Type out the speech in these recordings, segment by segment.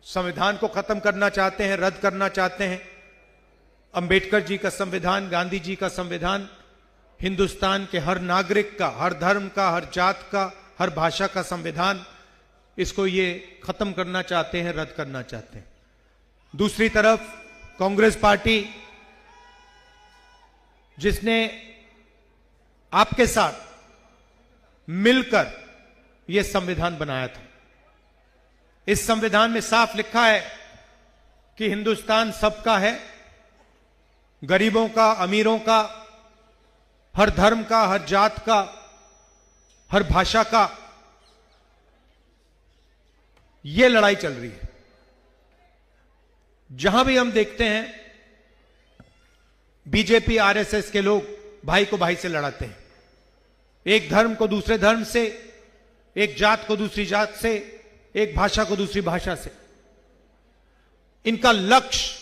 संविधान को खत्म करना चाहते हैं, रद्द करना चाहते हैं। अंबेडकर जी का संविधान, गांधी जी का संविधान हिंदुस्तान के हर नागरिक का, हर धर्म का, हर जात का, हर भाषा का संविधान, इसको ये खत्म करना चाहते हैं, रद्द करना चाहते हैं। दूसरी तरफ कांग्रेस पार्टी, जिसने आपके साथ मिलकर यह संविधान बनाया था, इस संविधान में साफ लिखा है कि हिंदुस्तान सबका है, गरीबों का, अमीरों का, हर धर्म का, हर जात का, हर भाषा का। यह लड़ाई चल रही है। जहां भी हम देखते हैं बीजेपी, आरएसएस के लोग भाई को भाई से लड़ाते हैं, एक धर्म को दूसरे धर्म से, एक जात को दूसरी जात से, एक भाषा को दूसरी भाषा से। इनका लक्ष्य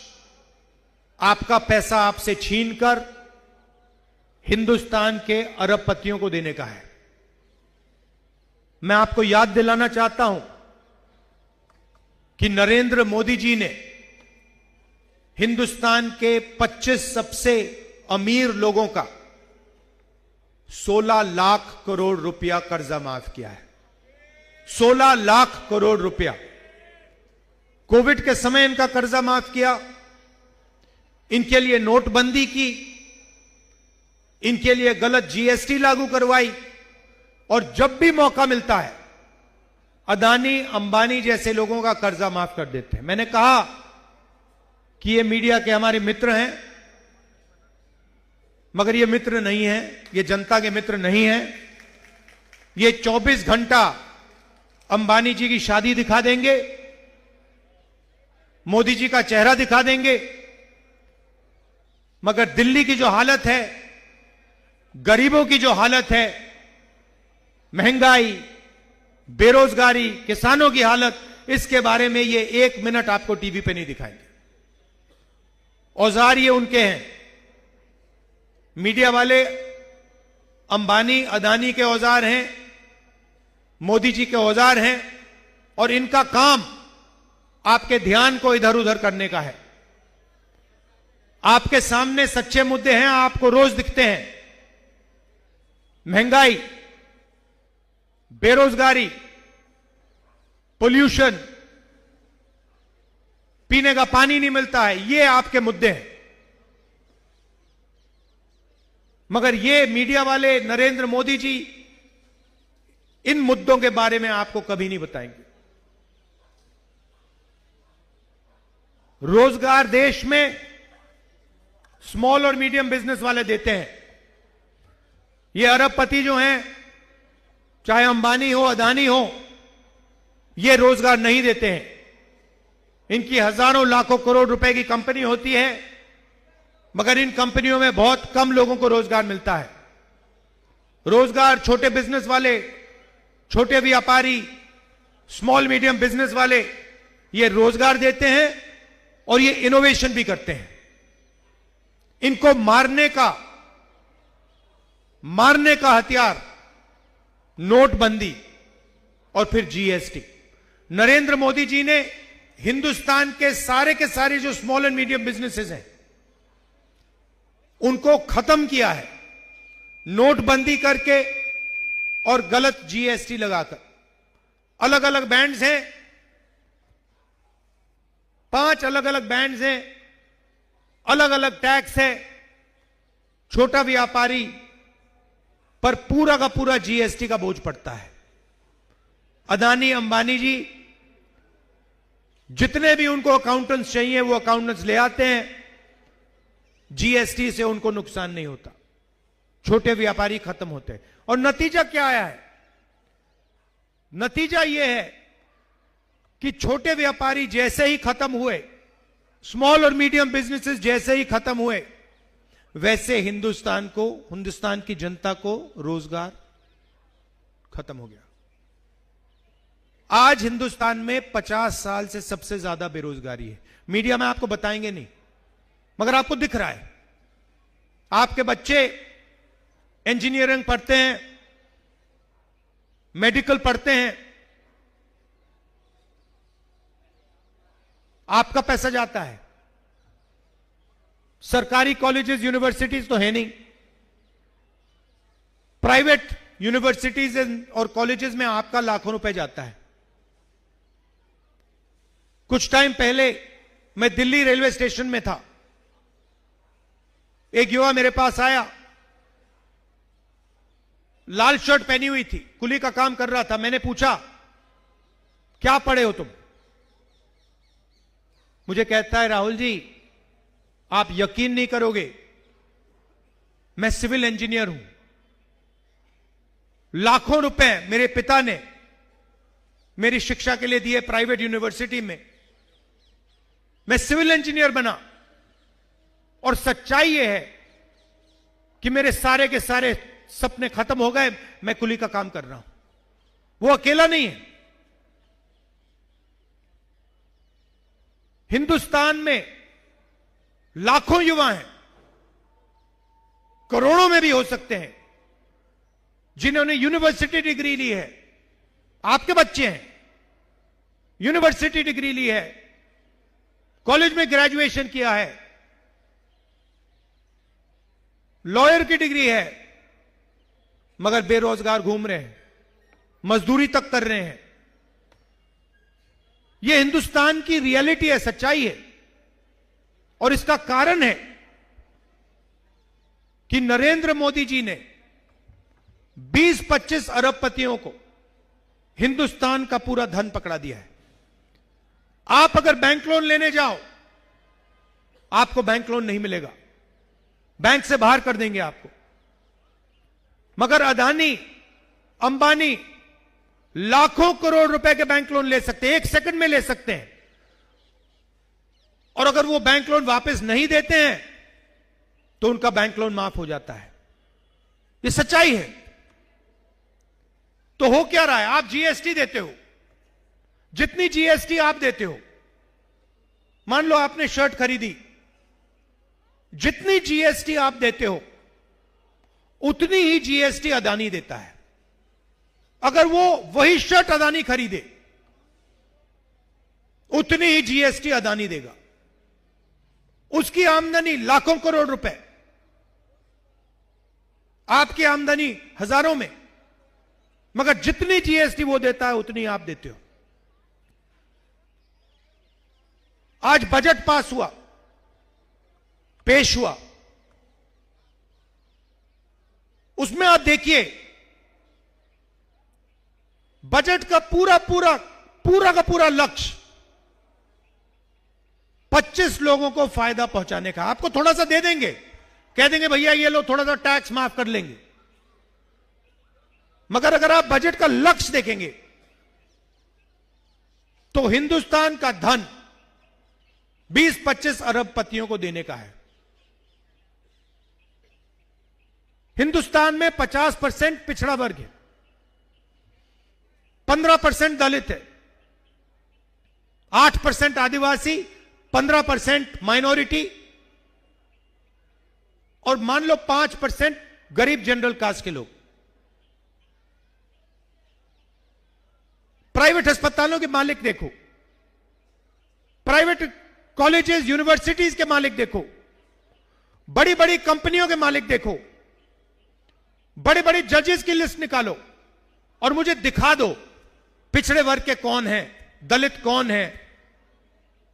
आपका पैसा आपसे छीनकर हिंदुस्तान के अरबपतियों को देने का है। मैं आपको याद दिलाना चाहता हूं कि नरेंद्र मोदी जी ने हिंदुस्तान के 25 सबसे अमीर लोगों का 16 लाख करोड़ रुपया कर्जा माफ किया है। 16 लाख करोड़ रुपया कोविड के समय इनका कर्जा माफ किया, इनके लिए नोटबंदी की, इनके लिए गलत जीएसटी लागू करवाई, और जब भी मौका मिलता है अदानी, अंबानी जैसे लोगों का कर्जा माफ कर देते हैं। मैंने कहा कि ये मीडिया के हमारे मित्र हैं, मगर ये मित्र नहीं है, ये जनता के मित्र नहीं है। ये 24 घंटा अंबानी जी की शादी दिखा देंगे, मोदी जी का चेहरा दिखा देंगे, मगर दिल्ली की जो हालत है, गरीबों की जो हालत है, महंगाई, बेरोजगारी, किसानों की हालत, इसके बारे में ये 1 मिनट आपको टीवी पे नहीं दिखाएंगे। औजार ये उनके हैं, मीडिया वाले अंबानी, अदानी के औजार हैं, मोदी जी के औजार हैं, और इनका काम आपके ध्यान को इधर उधर करने का है। आपके सामने सच्चे मुद्दे हैं, आपको रोज दिखते हैं। महंगाई, बेरोजगारी, पोल्यूशन, पीने का पानी नहीं मिलता है, ये आपके मुद्दे हैं। मगर ये मीडिया वाले, नरेंद्र मोदी जी, इन मुद्दों के बारे में आपको कभी नहीं बताएंगे। रोजगार देश में स्मॉल और मीडियम बिजनेस वाले देते हैं। ये अरबपति जो हैं, चाहे अंबानी हो, अदानी हो, ये रोजगार नहीं देते हैं। इनकी हजारों लाखों करोड़ रुपए की कंपनी होती है, मगर इन कंपनियों में बहुत कम लोगों को रोजगार मिलता है। रोजगार छोटे बिजनेस वाले, छोटे व्यापारी, स्मॉल मीडियम बिजनेस वाले, ये रोजगार देते हैं और ये इनोवेशन भी करते हैं। इनको मारने का हथियार नोटबंदी और फिर जीएसटी। नरेंद्र मोदी जी ने हिंदुस्तान के सारे जो स्मॉल एंड मीडियम बिजनेसेस हैं, उनको खत्म किया है, नोटबंदी करके और गलत जीएसटी लगाकर। अलग अलग बैंड्स हैं, 5 अलग अलग बैंड्स हैं, अलग अलग टैक्स है। छोटा व्यापारी पर पूरा का पूरा जीएसटी का बोझ पड़ता है। अदानी, अंबानी जी, जितने भी उनको अकाउंटेंट्स चाहिए वो अकाउंटेंट्स ले आते हैं, जीएसटी से उनको नुकसान नहीं होता। छोटे व्यापारी खत्म होते हैं। और नतीजा क्या आया है? नतीजा यह है कि छोटे व्यापारी जैसे ही खत्म हुए, स्मॉल और मीडियम बिजनेसेस जैसे ही खत्म हुए, वैसे हिंदुस्तान की जनता को रोजगार खत्म हो गया। आज हिंदुस्तान में 50 साल से सबसे ज्यादा बेरोजगारी है। मीडिया में आपको बताएंगे नहीं, मगर आपको दिख रहा है। आपके बच्चे इंजीनियरिंग पढ़ते हैं, मेडिकल पढ़ते हैं, आपका पैसा जाता है। सरकारी कॉलेजेस यूनिवर्सिटीज तो है नहीं, प्राइवेट यूनिवर्सिटीज और कॉलेजेस में आपका लाखों रुपए जाता है। कुछ टाइम पहले मैं दिल्ली रेलवे स्टेशन में था, एक युवा मेरे पास आया, लाल शर्ट पहनी हुई थी, कुली का काम कर रहा था। मैंने पूछा क्या पढ़े हो तुम? मुझे कहता है राहुल जी आप यकीन नहीं करोगे, मैं सिविल इंजीनियर हूं। लाखों रुपए मेरे पिता ने मेरी शिक्षा के लिए दिए प्राइवेट यूनिवर्सिटी में, मैं सिविल इंजीनियर बना। और सच्चाई यह है कि मेरे सारे के सारे सपने खत्म हो गए, मैं कुली का काम कर रहा हूं। वो अकेला नहीं है। हिंदुस्तान में लाखों युवा हैं, करोड़ों में भी हो सकते हैं, जिन्होंने यूनिवर्सिटी डिग्री ली है। आपके बच्चे हैं, यूनिवर्सिटी डिग्री ली है, कॉलेज में ग्रेजुएशन किया है, लॉयर की डिग्री है, मगर बेरोजगार घूम रहे हैं, मजदूरी तक कर रहे हैं। यह हिंदुस्तान की रियलिटी है, सच्चाई है। और इसका कारण है कि नरेंद्र मोदी जी ने 20-25 अरबपतियों को हिंदुस्तान का पूरा धन पकड़ा दिया है। आप अगर बैंक लोन लेने जाओ, आपको बैंक लोन नहीं मिलेगा, बैंक से बाहर कर देंगे आपको। मगर अदानी, अंबानी लाखों करोड़ रुपए के बैंक लोन ले सकते हैं, 1 सेकंड में ले सकते हैं। और अगर वो बैंक लोन वापस नहीं देते हैं तो उनका बैंक लोन माफ हो जाता है। ये सच्चाई है। तो हो क्या रहा है? आप जीएसटी देते हो, जितनी जीएसटी आप देते हो, मान लो आपने शर्ट खरीदी, जितनी जीएसटी आप देते हो उतनी ही जीएसटी अदानी देता है। अगर वो वही शर्ट अदानी खरीदे, उतनी ही जीएसटी अदानी देगा। उसकी आमदनी लाखों करोड़ रुपए, आपकी आमदनी हजारों में, मगर जितनी जीएसटी वो देता है उतनी आप देते हो। आज बजट पास हुआ, पेश हुआ, उसमें आप देखिए बजट का पूरा का पूरा लक्ष्य 25 लोगों को फायदा पहुंचाने का। आपको थोड़ा सा दे देंगे, कह देंगे भैया ये लो थोड़ा सा टैक्स माफ कर लेंगे। मगर अगर आप बजट का लक्ष्य देखेंगे तो हिंदुस्तान का धन 20-25 अरबपतियों को देने का है। हिंदुस्तान में 50% पिछड़ा वर्ग है, 15% दलित है, 8% आदिवासी, 15% माइनॉरिटी और मान लो 5% गरीब जनरल कास्ट के लोग। प्राइवेट अस्पतालों के मालिक देखो, प्राइवेट कॉलेजेस यूनिवर्सिटीज के मालिक देखो, बड़ी बड़ी कंपनियों के मालिक देखो, बड़े बड़े जजेस की लिस्ट निकालो और मुझे दिखा दो पिछड़े वर्ग के कौन हैं, दलित कौन है,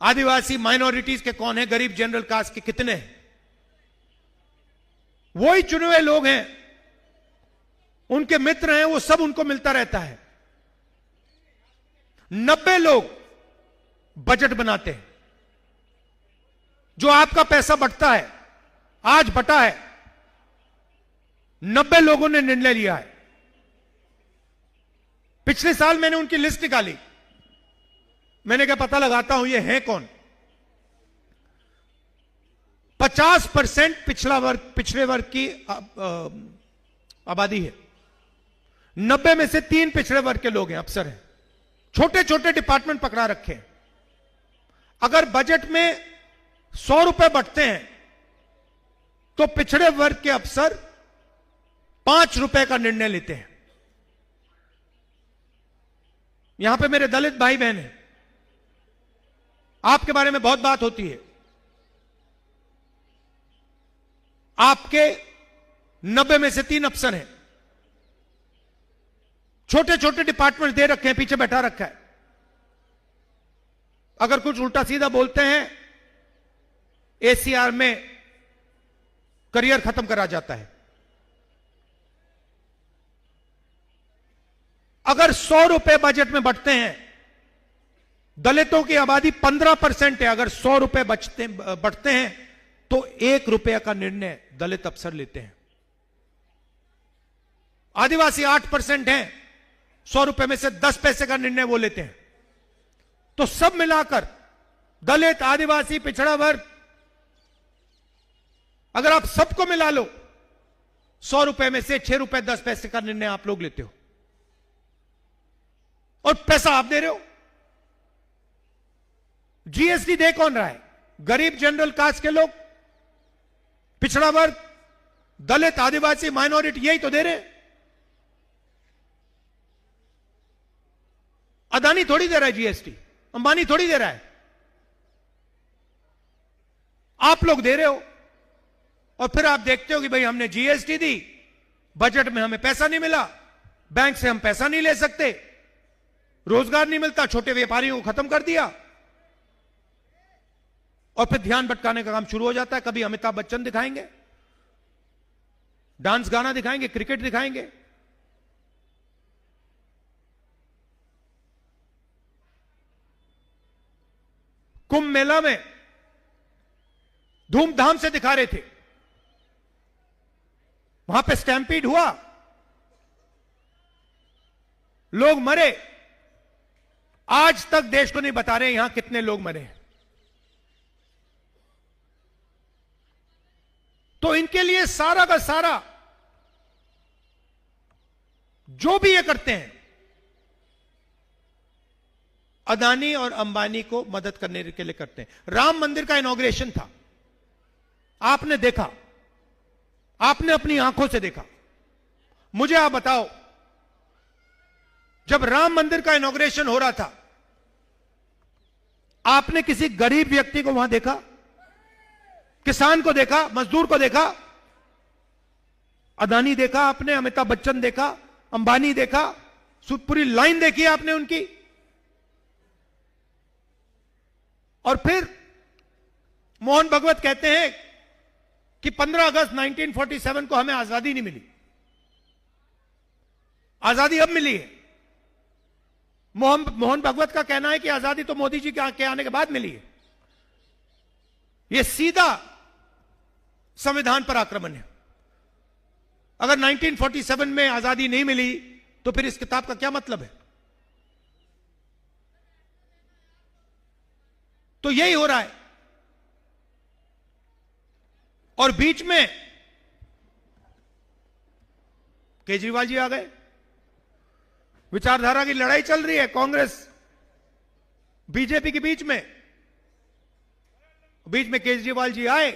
आदिवासी माइनॉरिटीज के कौन है, गरीब जनरल कास्ट के कितने हैं। वही चुने हुए लोग हैं, उनके मित्र हैं, वो सब उनको मिलता रहता है। 90 लोग बजट बनाते हैं, जो आपका पैसा बंटता है, आज बटा है, 90 लोगों ने निर्णय लिया है। पिछले साल मैंने उनकी लिस्ट निकाली, मैंने क्या पता लगाता हूं ये है कौन। 50% पिछड़े वर्ग की आबादी है, 90 में से 3 पिछड़े वर्ग के लोग हैं, अफसर हैं, छोटे छोटे डिपार्टमेंट पकड़ा रखे हैं। अगर बजट में 100 रुपए बंटते हैं तो पिछड़े वर्ग के अफसर 5 रुपए का निर्णय लेते हैं। यहां पे मेरे दलित भाई बहन हैं, आपके बारे में बहुत बात होती है। आपके 90 में से 3 अफसर हैं, छोटे छोटे डिपार्टमेंट दे रखे हैं, पीछे बैठा रखा है। अगर कुछ उल्टा सीधा बोलते हैं, एसीआर में करियर खत्म करा जाता है। अगर 100 रुपए बजट में बचते हैं, दलितों की आबादी 15% है, अगर 100 रुपए बढ़ते हैं तो 1 रुपया का निर्णय दलित अफसर लेते हैं। आदिवासी 8% हैं, 100 रुपए में से 10 पैसे का निर्णय वो लेते हैं। तो सब मिलाकर दलित, आदिवासी, पिछड़ा वर्ग, अगर आप सबको मिला लो, 100 रुपए में से 6 रुपए 10 पैसे का निर्णय आप लोग लेते हो, और पैसा आप दे रहे हो। जीएसटी दे कौन रहा है? गरीब, जनरल कास्ट के लोग, पिछड़ा वर्ग, दलित, आदिवासी, माइनॉरिटी, यही तो दे रहे हैं। अदानी थोड़ी दे रहा है जीएसटी, अंबानी थोड़ी दे रहा है, आप लोग दे रहे हो। और फिर आप देखते हो कि भाई हमने जीएसटी दी, बजट में हमें पैसा नहीं मिला, बैंक से हम पैसा नहीं ले सकते, रोजगार नहीं मिलता, छोटे व्यापारियों को खत्म कर दिया, और फिर ध्यान भटकाने का काम शुरू हो जाता है। कभी अमिताभ बच्चन दिखाएंगे, डांस गाना दिखाएंगे, क्रिकेट दिखाएंगे। कुंभ मेला में धूमधाम से दिखा रहे थे, वहां पे स्टैम्पीड हुआ, लोग मरे। आज तक देश को नहीं बता रहे यहां कितने लोग मरे हैं। तो इनके लिए सारा का सारा जो भी ये करते हैं, अदानी और अंबानी को मदद करने के लिए करते हैं। राम मंदिर का इनॉग्रेशन था, आपने देखा, आपने अपनी आंखों से देखा। मुझे आप बताओ, जब राम मंदिर का इनॉग्रेशन हो रहा था, आपने किसी गरीब व्यक्ति को वहां देखा? किसान को देखा? मजदूर को देखा? अदानी देखा आपने, अमिताभ बच्चन देखा, अंबानी देखा, पूरी लाइन देखी आपने उनकी। और फिर मोहन भगवत कहते हैं कि 15 अगस्त 1947 को हमें आजादी नहीं मिली, आजादी अब मिली है। मोहन भगवत का कहना है कि आजादी तो मोदी जी के आने के बाद मिली है। यह सीधा संविधान पर आक्रमण है। अगर 1947 में आजादी नहीं मिली तो फिर इस किताब का क्या मतलब है? तो यही हो रहा है। और बीच में केजरीवाल जी आ गए, विचारधारा की लड़ाई चल रही है कांग्रेस बीजेपी के बीच में केजरीवाल जी आए,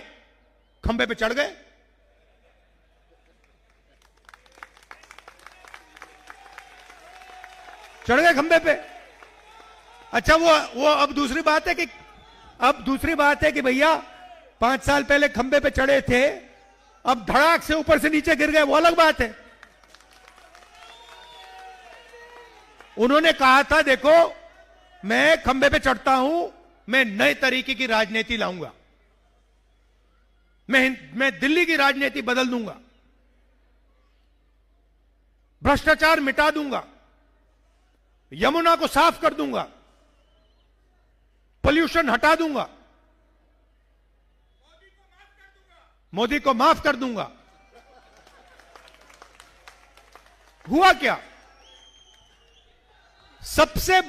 खंबे पे चढ़ गए। खंबे पे। अच्छा, वो अब दूसरी बात है कि भैया 5 साल पहले खंबे पे चढ़े थे, अब धड़ाक से ऊपर से नीचे गिर गए, वो अलग बात है। उन्होंने कहा था, देखो मैं खंबे पे चढ़ता हूं, मैं नए तरीके की राजनीति लाऊंगा, मैं दिल्ली की राजनीति बदल दूंगा, भ्रष्टाचार मिटा दूंगा, यमुना को साफ कर दूंगा, पोल्यूशन हटा दूंगा, मोदी को माफ कर दूंगा। हुआ क्या? सबसे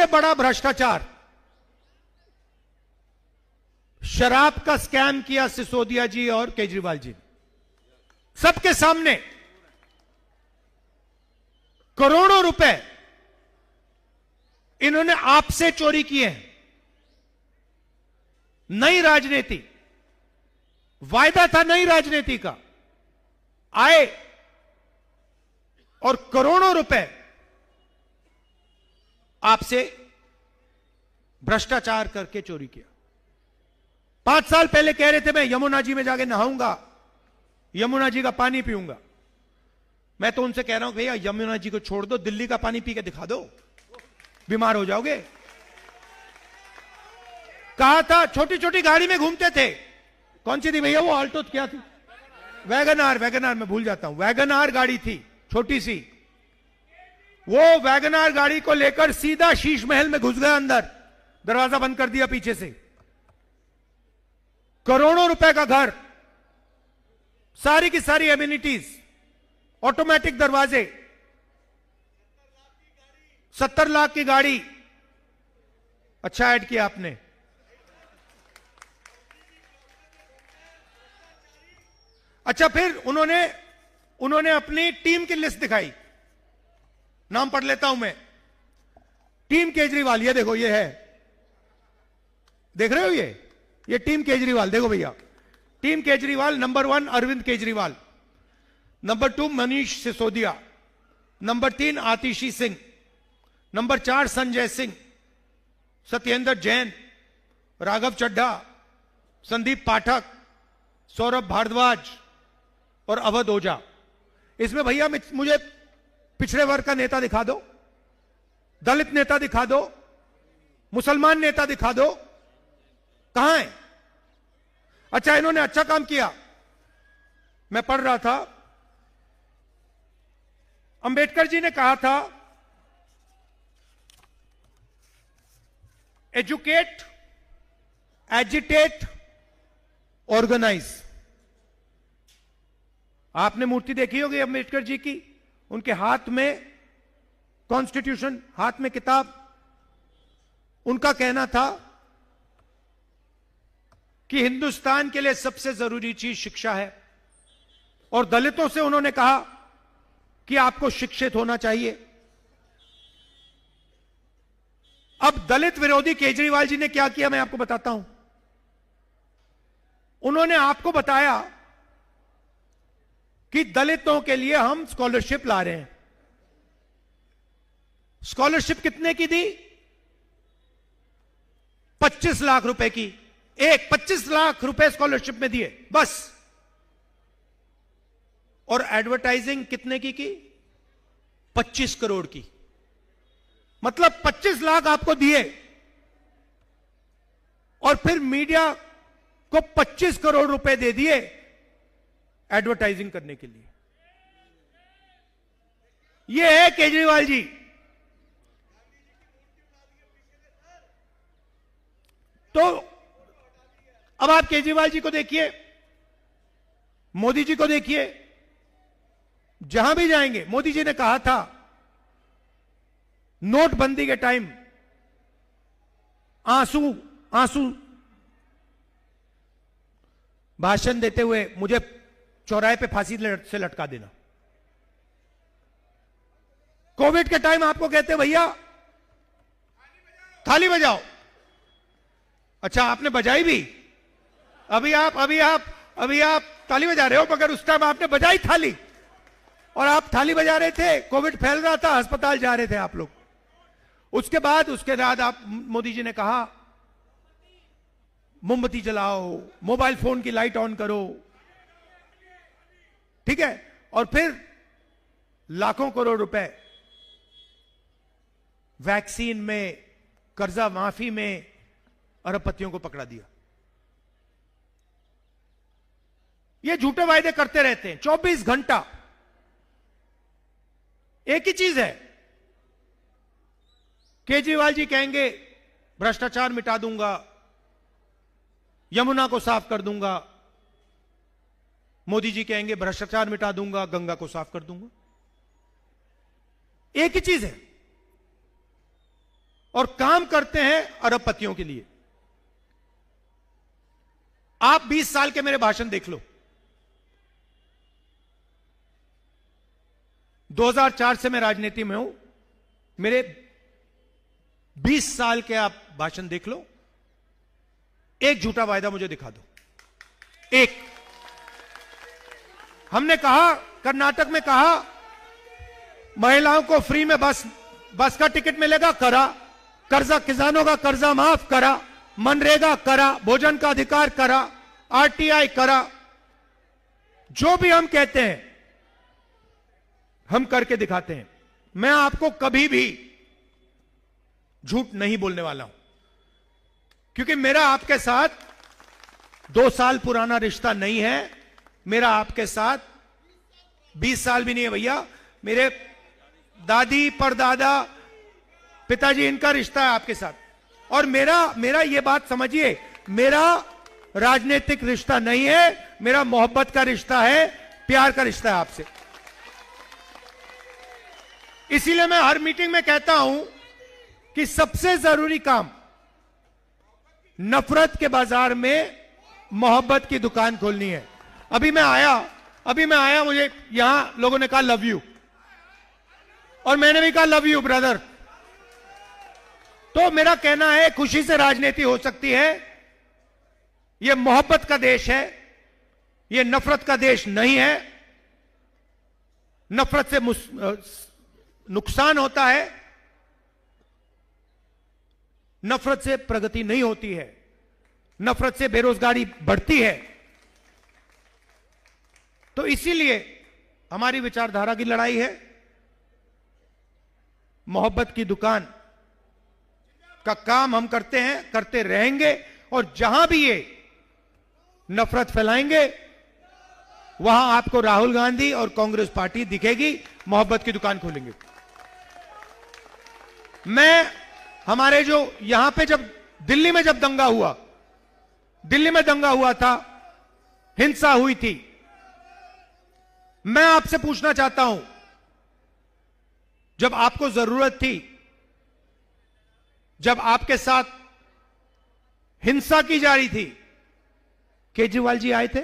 बड़ा भ्रष्टाचार, शराब का स्कैम किया सिसोदिया जी और केजरीवाल जी, सबके सामने। करोड़ों रुपए इन्होंने आपसे चोरी किए हैं। नई राजनीति, वायदा था नई राजनीति का, आए और करोड़ों रुपए आपसे भ्रष्टाचार करके चोरी किया। 5 साल पहले कह रहे थे मैं यमुना जी में जाके नहाऊंगा, यमुना जी का पानी पीऊंगा। मैं तो उनसे कह रहा हूं भैया यमुना जी को छोड़ दो, दिल्ली का पानी पी के दिखा दो, बीमार हो जाओगे। कहा था छोटी छोटी गाड़ी में घूमते थे, कौन सी थी भैया वो, आल्टो क्या थी, वैगनार, वैगनार मैं भूल जाता हूं, वैगनार गाड़ी थी छोटी सी। वो वैगनार गाड़ी को लेकर सीधा शीश महल में घुस गया, अंदर दरवाजा बंद कर दिया पीछे से। करोड़ों रुपए का घर, सारी की सारी एमिनिटीज, ऑटोमेटिक दरवाजे, 70 लाख की गाड़ी। अच्छा ऐड किया आपने। अच्छा फिर उन्होंने अपनी टीम की लिस्ट दिखाई, नाम पढ़ लेता हूं मैं। टीम केजरीवाल, ये देखो, ये है, देख रहे हो, ये टीम केजरीवाल, देखो भैया, team Kejriwal. Number 1 Arvind Kejriwal, number 2 Manish Sisodia, number 3 Atishi Singh, number 4 Sanjay Singh, Satyendra Jain, Raghav Chadha, Sandeep Pathak, Saurabh Bhardwaj और अवध ओझा। इसमें भैया मुझे पिछड़े वर्ग का नेता दिखा दो, दलित नेता दिखा दो, मुसलमान नेता दिखा दो, कहां है? अच्छा इन्होंने अच्छा काम किया, मैं पढ़ रहा था, अंबेडकर जी ने कहा था एजुकेट, एजिटेट, ऑर्गेनाइज। आपने मूर्ति देखी होगी अंबेडकर जी की, उनके हाथ में कॉन्स्टिट्यूशन, हाथ में किताब। उनका कहना था कि हिंदुस्तान के लिए सबसे जरूरी चीज शिक्षा है, और दलितों से उन्होंने कहा कि आपको शिक्षित होना चाहिए। अब दलित विरोधी केजरीवाल जी ने क्या किया मैं आपको बताता हूं। उन्होंने आपको बताया कि दलितों के लिए हम स्कॉलरशिप ला रहे हैं। स्कॉलरशिप कितने की दी? 25 लाख रुपए की, 25 लाख रुपए स्कॉलरशिप में दिए बस। और एडवर्टाइजिंग कितने की 25 करोड़ की। मतलब 25 लाख आपको दिए और फिर मीडिया को 25 करोड़ रुपए दे दिए एडवर्टाइजिंग करने के लिए। यह है केजरीवाल जी। तो अब आप केजरीवाल जी को देखिए, मोदी जी को देखिए, जहां भी जाएंगे। मोदी जी ने कहा था नोटबंदी के टाइम आंसू भाषण देते हुए, मुझे चौराहे पे फांसी से लटका देना। कोविड के टाइम आपको कहते भैया थाली बजाओ। अच्छा आपने बजाई भी, अभी आप ताली बजा रहे हो, मगर उस टाइम आपने बजाई थाली, और आप थाली बजा रहे थे, कोविड फैल रहा था, अस्पताल जा रहे थे आप लोग। उसके बाद आप, मोदी जी ने कहा मोमबत्ती जलाओ, मोबाइल फोन की लाइट ऑन करो, ठीक है, और फिर लाखों करोड़ रुपए वैक्सीन में, कर्जा माफी में अरबपतियों को पकड़ा दिया। ये झूठे वायदे करते रहते हैं 24 घंटा। एक ही चीज है, केजरीवाल जी कहेंगे भ्रष्टाचार मिटा दूंगा, यमुना को साफ कर दूंगा। मोदी जी कहेंगे भ्रष्टाचार मिटा दूंगा, गंगा को साफ कर दूंगा। एक ही चीज है, और काम करते हैं अरबपतियों के लिए। आप 20 साल के मेरे भाषण देख लो। 2004 से मैं राजनीति में हूं, मेरे 20 साल के आप भाषण देख लो, एक झूठा वायदा मुझे दिखा दो। एक, हमने कहा, कर्नाटक में कहा महिलाओं को फ्री में बस का टिकट मिलेगा, करा। कर्जा, किसानों का कर्जा माफ करा, मनरेगा करा, भोजन का अधिकार करा, आरटीआई करा। जो भी हम कहते हैं हम करके दिखाते हैं। मैं आपको कभी भी झूठ नहीं बोलने वाला हूं, क्योंकि मेरा आपके साथ 2 साल पुराना रिश्ता नहीं है। मेरा आपके साथ 20 साल भी नहीं है भैया। मेरे दादी परदादा पिताजी, इनका रिश्ता है आपके साथ। और मेरा ये बात समझिए, मेरा राजनीतिक रिश्ता नहीं है, मेरा मोहब्बत का रिश्ता है, प्यार का रिश्ता है आपसे। इसीलिए मैं हर मीटिंग में कहता हूं कि सबसे जरूरी काम नफरत के बाजार में मोहब्बत की दुकान खोलनी है। अभी मैं आया, मुझे यहां लोगों ने कहा लव यू, और मैंने भी कहा लव यू ब्रदर। तो मेरा कहना है, खुशी से राजनीति हो सकती है। यह मोहब्बत का देश है, यह नफरत का देश नहीं है। नफरत से नुकसान होता है, नफरत से प्रगति नहीं होती है, नफरत से बेरोजगारी बढ़ती है। तो इसीलिए हमारी विचारधारा की लड़ाई है। मोहब्बत की दुकान का काम हम करते हैं, करते रहेंगे, और जहां भी ये नफरत फैलाएंगे वहां आपको राहुल गांधी और कांग्रेस पार्टी दिखेगी। मोहब्बत की दुकान खोलेंगे। मैं हमारे जो यहां पे जब दिल्ली में दंगा हुआ था, हिंसा हुई थी, मैं आपसे पूछना चाहता हूं, जब आपको जरूरत थी, जब आपके साथ हिंसा की जा रही थी, केजरीवाल जी आए थे?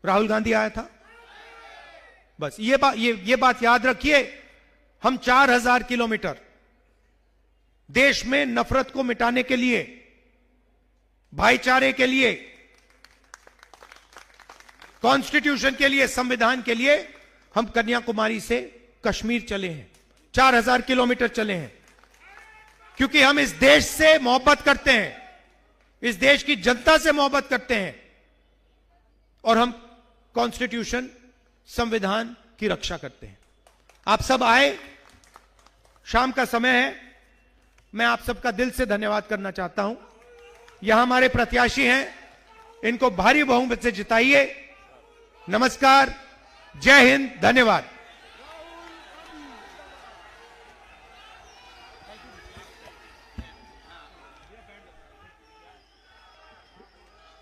राहुल गांधी आया था? बस ये बात याद रखिए। हम 4000 किलोमीटर देश में नफरत को मिटाने के लिए, भाईचारे के लिए, कॉन्स्टिट्यूशन के लिए, संविधान के लिए हम कन्याकुमारी से कश्मीर चले हैं। 4000 किलोमीटर चले हैं, क्योंकि हम इस देश से मोहब्बत करते हैं, इस देश की जनता से मोहब्बत करते हैं, और हम कॉन्स्टिट्यूशन, संविधान की रक्षा करते हैं। आप सब आए, शाम का समय है, मैं आप सबका दिल से धन्यवाद करना चाहता हूं। यहां हमारे प्रत्याशी हैं, इनको भारी बहुमत से जिताइए। नमस्कार, जय हिंद, धन्यवाद।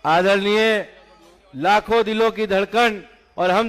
आदरणीय लाखों दिलों की धड़कन और हम